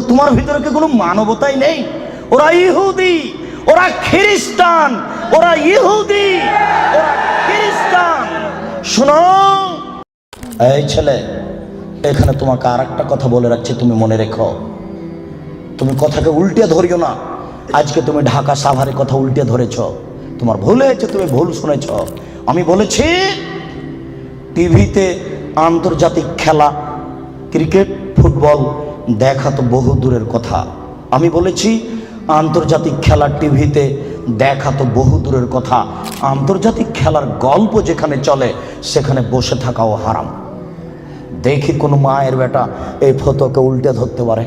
তোমার ভিতরে কি কোনো মানবতাই নেই? ওরা ইহুদি, ওরা খ্রিস্টান, ওরা ইহুদি, ওরা খ্রিস্টান। শোনো এই ছেলে, এখানে তোমাকে আর একটা কথা বলে রাখছি, তুমি মনে রেখো। তুমি কথাকে উল্টে ধরিও না। আজকে তুমি ঢাকা সাভারের কথা উল্টে ধরেছ, তোমার ভুল হয়েছে, তুমি ভুল শুনেছ। আমি বলেছি টিভিতে আন্তর্জাতিক খেলা ক্রিকেট ফুটবল দেখা তো বহু দূরের কথা। আমি বলেছি আন্তর্জাতিক খেলা টিভিতে দেখা তো বহু দূরের কথা, আন্তর্জাতিক খেলার গল্প যেখানে চলে সেখানে বসে থাকাও হারাম। দেখি কোনো মায়ের বেটা এই ফটোকে উল্টে ধরতে পারে।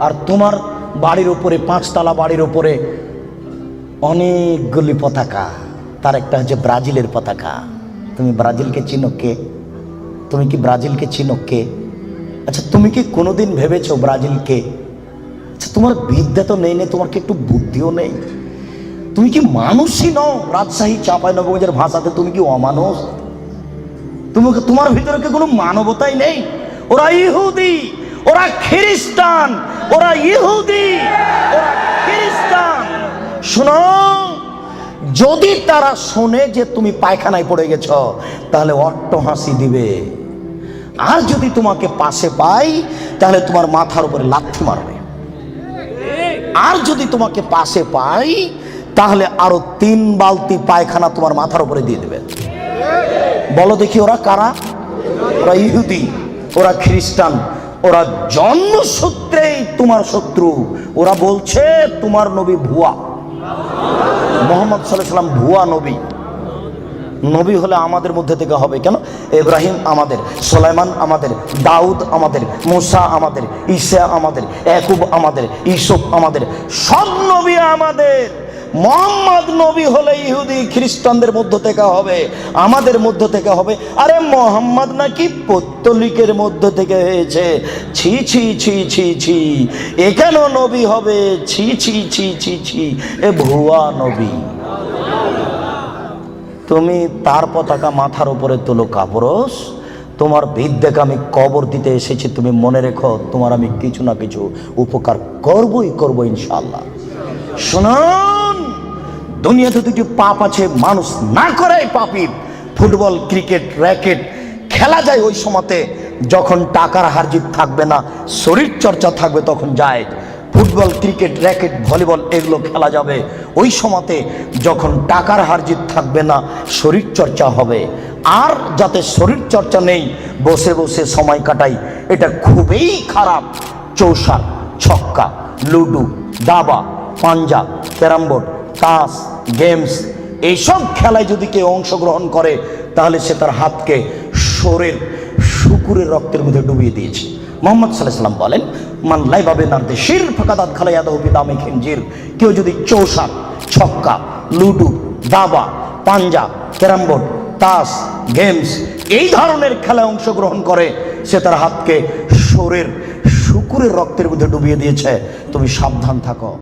আর তোমার বাড়ির উপরে, 5 তলা বাড়ির উপরে অনেকগুলি পতাকা, তার একটা হচ্ছে ব্রাজিলের পতাকা। তুমি ব্রাজিলকে চিনো কে? তুমি কি ব্রাজিলকে চিনো কে? আচ্ছা, তুমি কি কোনোদিন ভেবেছো ব্রাজিলকে? আচ্ছা, তোমার বিদ্যা তো নেই, তোমার কি একটু বুদ্ধিও নেই? তুমি কি মানুষই নও? রাজশাহী চাঁপাইনবাবগঞ্জের ভাষাতে তুমি কি অমানুষ? তোমার ভিতরে কি কোনো মানবতাই নেই? ওরা ইহুদি, ওরা খ্রিস্টান, ওরা ইহুদি, ওরা খ্রিস্টান। শোনো, যদি তারা শোনে যে তুমি পায়খানায় পড়ে গেছ তাহলে অট্ট হাসি দিবে। আর যদি তোমাকে পাশে পাই তাহলে তোমার মাথার উপরে লাথি মারবে। আর যদি তোমাকে পাশে পাই তাহলে আরো 3 বালতি পায়খানা তোমার মাথার উপরে দিয়ে দেবে। বলো দেখি ওরা কারা? ওরা ইহুদি, ওরা খ্রিস্টান, ওরা জন্মসূত্রেই তোমার শত্রু। ওরা বলছে তোমার নবী ভুয়া, মুহাম্মদ সাল্লাল্লাহু আলাইহি ওয়াসাল্লাম ভুয়া নবী। নবী হলে আমাদের মধ্যে থেকে হবে কেন? ইব্রাহিম আমাদের, সুলাইমান আমাদের, দাউদ আমাদের, মুসা আমাদের, ঈসা আমাদের, ইয়াকুব আমাদের, ইউসুফ আমাদের, সব নবী আমাদের। মুহাম্মদ নবী হলে ইহুদি খ্রিস্টানদের মধ্য থেকে হবে, আমাদের মধ্য থেকে হবে। আরে মুহাম্মদ নাকি পৌত্তলিকের মধ্য থেকে হয়েছে। ছি ছি ছি ছি ছি, এ কেন নবী হবে? ছি ছি ছি ছি ছি, এ ভুয়া নবী। তুমি তার পতাকা মাথার উপরে তুলো কাপুরুষ। তোমার বিদ্যাকে আমি কবর দিতে এসেছি, তুমি মনে রেখো তোমার আমি কিছু না কিছু উপকার করবই করবো ইনশাআল্লাহ। শুনুন, দুনিয়াতে 2টি পাপ আছে, মানুষ না করে পাপী। ফুটবল ক্রিকেট র্যাকেট খেলা যায় ওই সময়তে যখন টাকার হারজিত থাকবে না, শরীর চর্চা থাকবে, তখন যায়। ফুটবল ক্রিকেট র্যাকেট ভলিবল এগুলো খেলা যাবে ওই সময়তে যখন টাকার হারজিত থাকবে না, শরীর চর্চা হবে। আর যাতে শরীর চর্চা নেই, বসে বসে সময় কাটাই, এটা খুবই খারাপ। চৌসার, ছক্কা, লুডু, দাবা, পাঞ্জা, ক্যারাম বোর্ড, তাস, গেমস, এইসব খেলায় যদি কেউ অংশগ্রহণ করে তাহলে সে তার হাতকে শরীর শুকুরের রক্তের মধ্যে ডুবিয়ে দিয়েছে। মুহাম্মদ সাল্লাল্লাহু আলাইহি ওয়াসাল্লাম বলেন, মান লাইবা বিনারদি শির ফাকাদাত খালায়াদাহু বিদামি খিনজির। কেউ যদি চৌসার, ছক্কা, লুডু, দাবা, পাঞ্জা, ক্যারাম বোর্ড, তাস, গেমস এই ধরনের খেলায় অংশগ্রহণ করে সে তার হাতকে শরীর শুকুরের রক্তের মধ্যে ডুবিয়ে দিয়েছে। তুমি সাবধান থাকো।